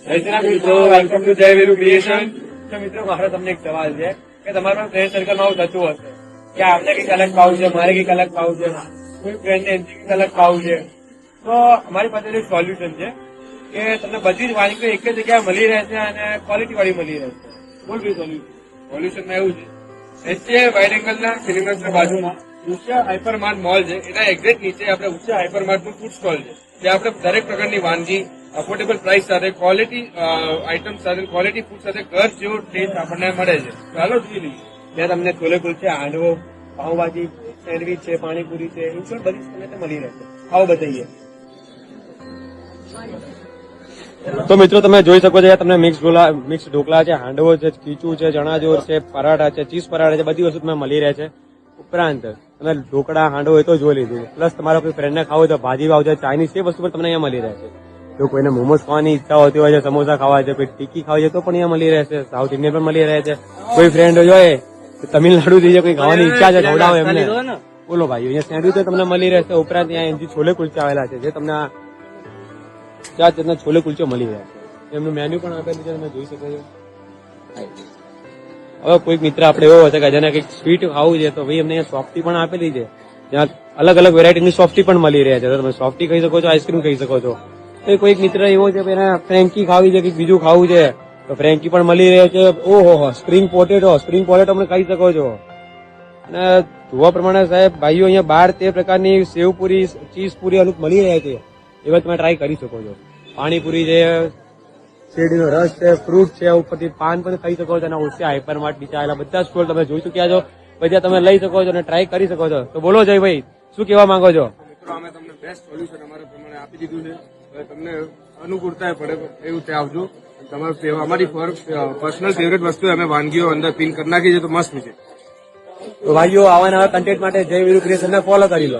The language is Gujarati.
મિત્રો વેલકમ ટુ જય વીરુ ક્રિએશન. તો મિત્રો મારો તમને એક સવાલ છે કે તમારા ફ્રેન્ડ સર્કલમાં આવું થતું હશે કે આપણે કંઈક અલગ ખાવું છે, મારે કંઈક અલગ ખાવું છે, કોઈ ફ્રેન્ડને કંઈક અલગ ખાવું છે. તો અમારી પાસે એક સોલ્યુશન છે કે તમને બધી જ વાનગીઓ એક જ જગ્યાએ મળી રહેશે અને ક્વોલિટી વાળી મળી રહેશે. બોલ ભાઈ સોલ્યુશનમાં એવું છે એચએ વાઇડ એંગલના સિનેમાસના બાજુમાં ઉષા હાઇપરમાર્ટ મોલ છે, એના એક્ઝેક્ટ નીચે આપણે ઉષા હાઇપરમાર્ટનું ફૂડ સ્ટોલ છે, ત્યાં આપણે દરેક પ્રકારની વાનગી અફોર્ડેબલ પ્રાઇસ સાથે ક્વોલિટી આઇટમ સાથે ક્વોલિટી ફૂડ સાથે ઘર જેવો ટેસ્ટ આપણને મળે છે. ચાલો જોઈ લઈએ. ત્યાં તમને છોલે કુલચે, હાંડવો, પાઉંભાજી, સેન્ડવીચ છે, પાણીપુરી છે, ઇન્સ્ટોલ બધી તમને મળી રહેશે. આવો બતાવીએ. તો મિત્રો તમે જોઈ શકો છો તમને મિક્સ ઢોકળા છે, હાંડવો છે, ખીચું છે, ચણાચોર છે, પરાઠા છે, ચીઝ પરાઠા છે, બધી વસ્તુ તમને મળી રહે છે. ઉપરાંત તમે ઢોકળા, હાંડવો એ તો જોઈ લીધું, પ્લસ તમારા કોઈ ફ્રેન્ડને ખાવું તો ભાજી ભાવ છે, ચાઇનીઝ એ વસ્તુ પણ તમને અહીંયા મળી રહે છે. જો કોઈને મોમોઝ ખાવાની ઈચ્છા હોતી હોય છે, સમોસા ખાવા છે, કોઈ ટીકી ખાવી છે તો પણ અહીંયા મળી રહેશે. સાઉથ ઇન્ડિયન પણ મળી રહે છે. કોઈ ફ્રેન્ડ જોઈએ તમિલનાડુ થી કોઈ ખાવાની ઈચ્છા છે, ખવડાવો એમને. બોલો ભાઈ, અહીંયા સેન્ડવીચ તમને મળી રહેશે. ઉપરાંત અહીંયા છોલે કુલચા આવેલા છે, જે તમને ચાર છોલે કુલચો મળી રહ્યા છે. એમનું મેન્યુ પણ આપેલું છે, તમે જોઈ શકો છો. હવે કોઈક મિત્ર આપણે એવો હશે કે જેને કંઈક સ્વીટ ખાવું છે તો ભાઈ એમને અહીંયા સોફ્ટી પણ આપેલી છે, જ્યાં અલગ અલગ વેરાયટીની સોફ્ટી પણ મળી રહ્યા છે. તો તમે સોફ્ટી ખાઈ શકો છો, આઈસ્ક્રીમ ખાઈ શકો છો. તો કોઈક મિત્ર એવો છે કે ફ્રેન્કી ખાવી છે, કંઈક બીજું ખાવું છે તો ફ્રેન્કી પણ મળી રહે છે. ઓહો, સ્પ્રિંગ પોટેટો પણ ખાઈ શકો છો. અને જોવા પ્રમાણે સાહેબ ભાઈઓ અહીંયા 12-13 પ્રકારની સેવપુરી, ચીઝ પૂરી અનુક મળી રહે છે, એવા તમે ટ્રાય કરી શકો છો. પાણીપુરી છે, શેરડીનો રસ છે, ફ્રૂટ છે, ઉપરથી પાન પણ ખાઈ શકો છો. અને ઓછા હાઇપરમાર્ટ નીચે આવેલા બધા સ્ટોલ તમે જોઈ ચુક્યા છો, પછી તમે લઈ શકો છો અને ટ્રાય કરી શકો છો. તો બોલો જયભાઈ, શું કહેવા માંગો છો? મિત્રો અમે તમને બેસ્ટ સોલ્યુશન અમારા પ્રમાણે આપી દીધું છે. હવે તમને અનુકૂળતા પડે એવું તે આવજો. તમારું અમારી પર્સનલ ફેવરેટ વસ્તુ અમે વાનગીઓ અંદર પિન કરી નાખી છે, તો મસ્ત છે. તો ભાઈઓ આવા નવા કન્ટેન્ટ માટે જય વીરુ ક્રિએશનને ફોલો કરી લો.